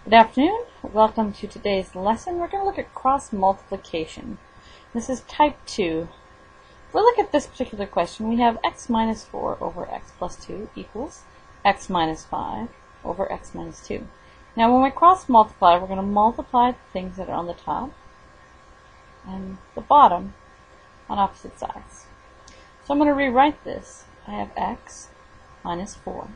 Good afternoon. Welcome to today's lesson. We're going to look at cross multiplication. This is type 2. If we look at this particular question, we have x minus 4 over x plus 2 equals x minus 5 over x minus 2. Now when we cross multiply, we're going to multiply the things that are on the top and the bottom on opposite sides. So I'm going to rewrite this. I have x minus 4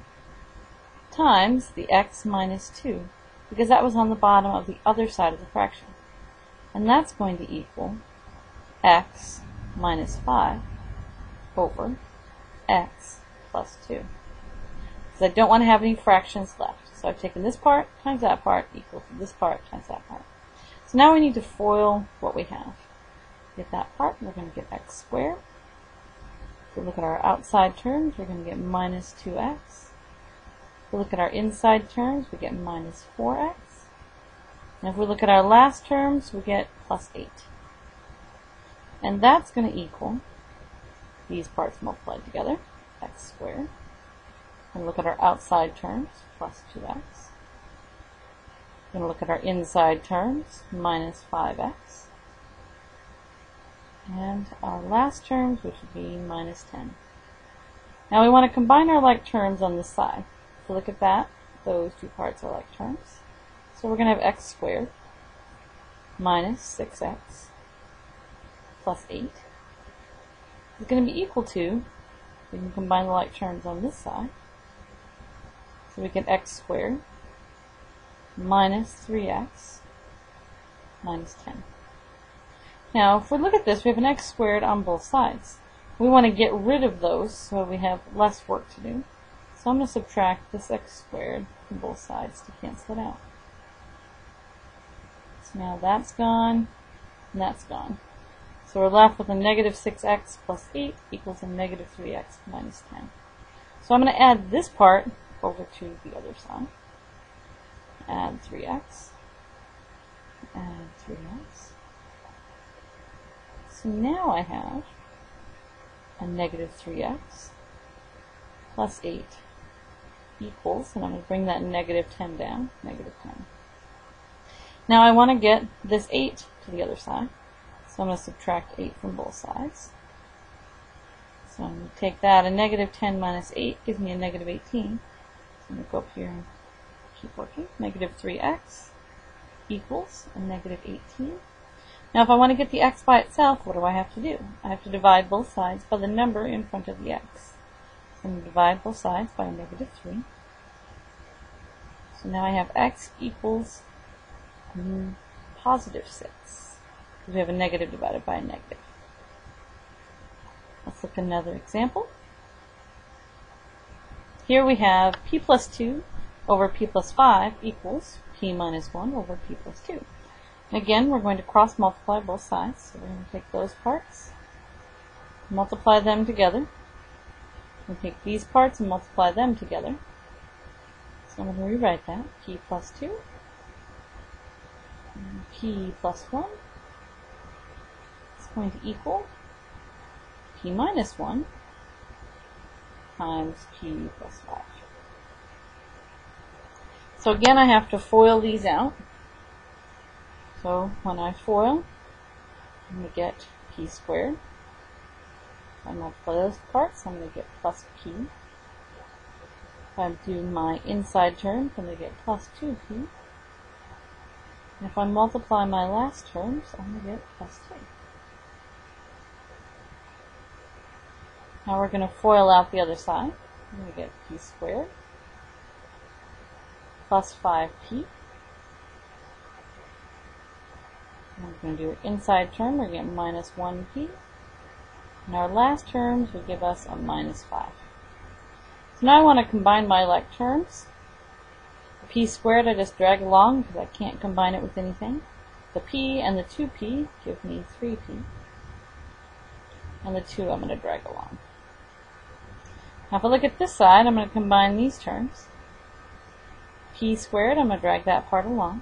times the x minus 2, because that was on the bottom of the other side of the fraction. And that's going to equal x minus 5 over x plus 2. Because I don't want to have any fractions left. So I've taken this part times that part equal to this part times that part. So now we need to FOIL what we have. To get that part, we're going to get x squared. If we look at our outside terms, we're going to get minus 2x. If we look at our inside terms, we get minus 4x. And if we look at our last terms, we get plus 8. And that's going to equal these parts multiplied together, x squared. And look at our outside terms, plus 2x. We're going to look at our inside terms, minus 5x. And our last terms, which would be minus 10. Now we want to combine our like terms on this side. So look at that, those two parts are like terms. So we're going to have x squared minus 6x plus 8 is going to be equal to, we can combine the like terms on this side. So we get x squared minus 3x minus 10. Now if we look at this, we have an x squared on both sides. We want to get rid of those so we have less work to do. So I'm going to subtract this x squared from both sides to cancel it out. So now that's gone, and that's gone. So we're left with a negative 6x plus 8 equals a negative 3x minus 10. So I'm going to add this part over to the other side. Add 3x. Add 3x. So now I have a negative 3x plus 8 equals, and I'm going to bring that negative 10 down, negative 10. Now I want to get this 8 to the other side, so I'm going to subtract 8 from both sides. So I'm going to take that, a negative 10 minus 8 gives me a negative 18. So I'm going to go up here and keep working. Negative 3x equals a negative 18. Now if I want to get the x by itself, what do I have to do? I have to divide both sides by the number in front of the x. So I'm going to divide both sides by a negative 3. So now I have x equals positive 6. Because we have a negative divided by a negative. Let's look at another example. Here we have p plus 2 over p plus 5 equals p minus 1 over p plus 2. And again, we're going to cross multiply both sides. So we're going to take those parts, multiply them together. We'll take these parts and multiply them together. So I'm going to rewrite that. P plus 2, and P plus 1 is going to equal P minus 1 times P plus 5. So again, I have to FOIL these out. So when I FOIL, I'm going to get P squared. If I multiply those parts, I'm going to get plus p. If I do my inside terms, I'm going to get plus 2p. And if I multiply my last terms, I'm going to get plus 2. Now we're going to FOIL out the other side. I'm going to get p squared plus 5p. And we're going to do an inside term, we're going to get minus 1p. And our last terms will give us a minus 5. So now I want to combine my like terms. The p squared I just drag along because I can't combine it with anything. The p and the 2p give me 3p. And the 2 I'm going to drag along. Now if I look at this side, I'm going to combine these terms. P squared, I'm going to drag that part along.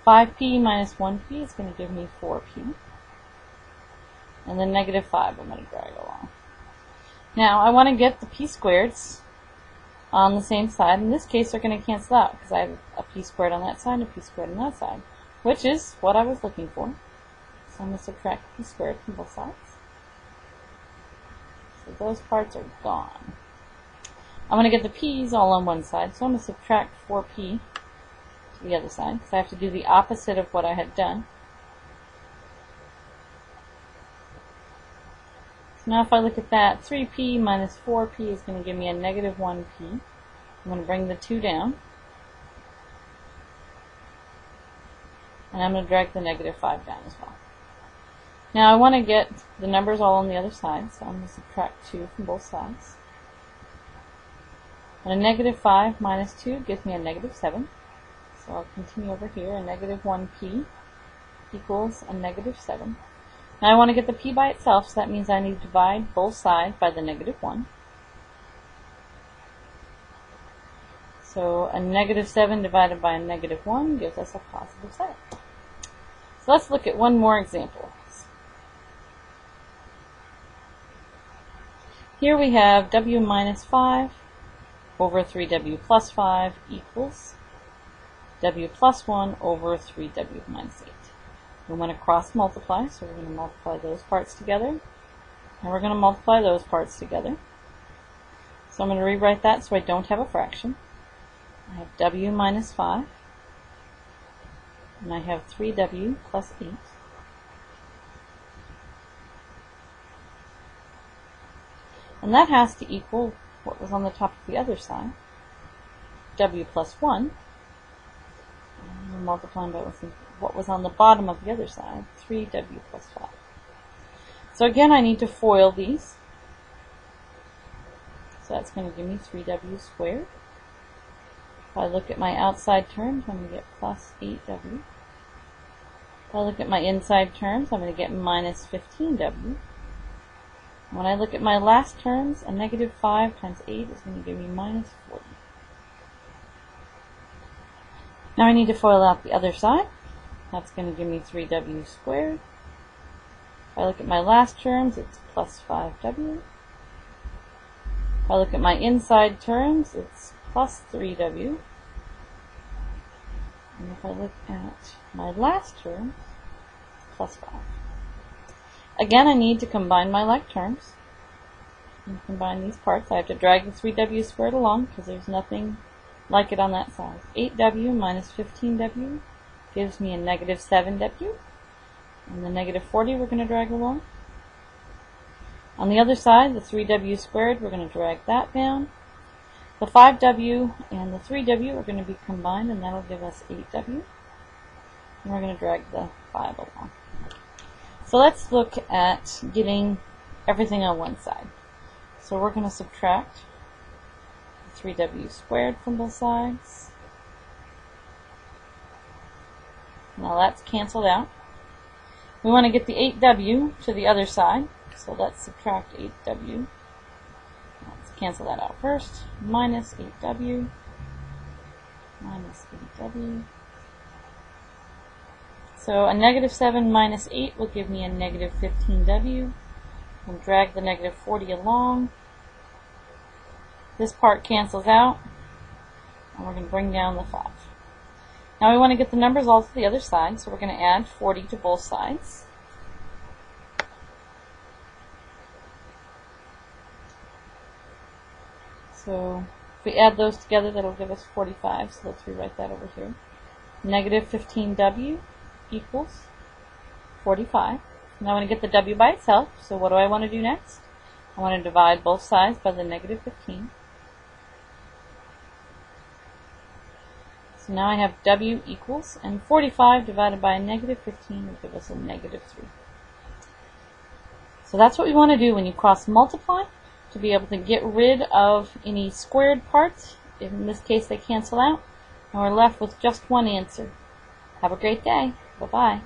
5p minus 1p is going to give me 4p. And then negative 5 I'm going to drag along. Now I want to get the p squareds on the same side. In this case, they're going to cancel out because I have a p squared on that side and p squared on that side, which is what I was looking for. So I'm going to subtract p squared from both sides. So those parts are gone. I'm going to get the p's all on one side, so I'm going to subtract 4p to the other side, because I have to do the opposite of what I had done. So now if I look at that, 3p minus 4p is going to give me a negative 1p. I'm going to bring the 2 down. And I'm going to drag the negative 5 down as well. Now I want to get the numbers all on the other side, so I'm going to subtract 2 from both sides. And a negative 5 minus 2 gives me a negative 7. So I'll continue over here. A negative 1p equals a negative 7. Now I want to get the p by itself, so that means I need to divide both sides by the negative 1. So a negative 7 divided by a negative 1 gives us a positive 7. So let's look at one more example. Here we have w minus 5 over 3w plus 5 equals w plus 1 over 3w minus 8. We want to cross multiply, so we're going to multiply those parts together, and we're going to multiply those parts together. So I'm going to rewrite that so I don't have a fraction. I have w minus 5, and I have 3w plus 8. And that has to equal what was on the top of the other side, w plus 1. And we're multiplying by what was on the bottom of the other side, 3w plus 5. So again, I need to FOIL these. So that's going to give me 3w squared. If I look at my outside terms, I'm going to get plus 8w. If I look at my inside terms, I'm going to get minus 15w. When I look at my last terms, a negative 5 times 8 is going to give me minus 40. Now I need to FOIL out the other side. That's going to give me 3w squared. If I look at my last terms, it's plus 5w. If I look at my inside terms, it's plus 3w. And if I look at my last term, it's plus 5. Again, I need to combine my like terms. And combine these parts. I have to drag the 3w squared along because there's nothing like it on that side. 8w minus 15w gives me a negative 7w. And the negative 40 we're going to drag along. On the other side, the 3w squared, we're going to drag that down. The 5w and the 3w are going to be combined, and that'll give us 8w. And we're going to drag the 5 along. So let's look at getting everything on one side. So we're going to subtract 3w squared from both sides. Now that's canceled out. We want to get the 8w to the other side, so let's subtract 8w. Let's cancel that out first. Minus 8w, minus 8w. So a negative 7 minus 8 will give me a negative 15w. We'll drag the negative 40 along. This part cancels out, and we're going to bring down the 5. Now we want to get the numbers all to the other side, so we're going to add 40 to both sides. So if we add those together, that'll give us 45, so let's rewrite that over here. Negative 15w equals 45. Now I want to get the w by itself, so what do I want to do next? I want to divide both sides by the negative 15. So now I have w equals, and 45 divided by a negative 15 will give us a negative 3. So that's what we want to do when you cross multiply, to be able to get rid of any squared parts. In this case they cancel out, and we're left with just one answer. Have a great day. Bye-bye.